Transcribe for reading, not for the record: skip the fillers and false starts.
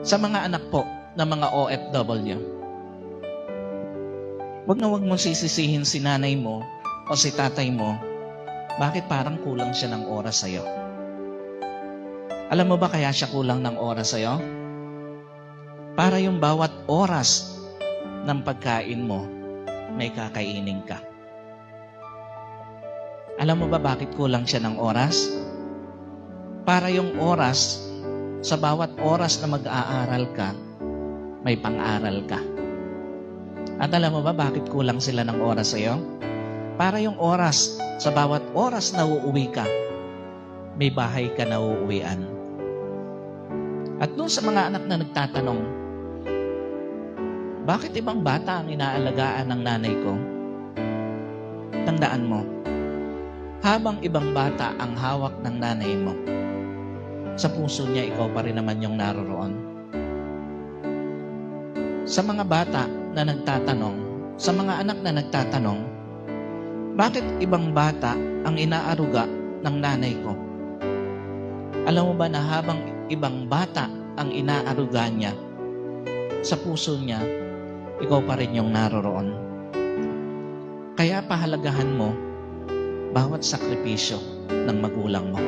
Sa mga anak po na mga OFW, wag na wag mong sisisihin si nanay mo o si tatay mo, bakit parang kulang siya ng oras sa'yo? Alam mo ba kaya siya kulang ng oras sa'yo? Para yung bawat oras ng pagkain mo, may kakainin ka. Alam mo ba bakit kulang siya ng oras? Para yung oras, sa bawat oras na mag-aaral ka, may pang-aral ka. At alam mo ba bakit kulang sila ng oras sa'yo? Para yung oras, sa bawat oras na uuwi ka, may bahay ka na uuwian. At doon sa mga anak na nagtatanong, bakit ibang bata ang inaalagaan ng nanay ko? Tandaan mo, habang ibang bata ang hawak ng nanay mo, sa puso niya ikaw pa rin naman yung naroroon. Sa mga bata na nagtatanong, sa mga anak na nagtatanong, bakit ibang bata ang inaaruga ng nanay ko? Alam mo ba na habang ibang bata ang inaaruga niya, sa puso niya, ikaw pa rin yung naroroon. Kaya pahalagahan mo bawat sakripisyo ng magulang mo.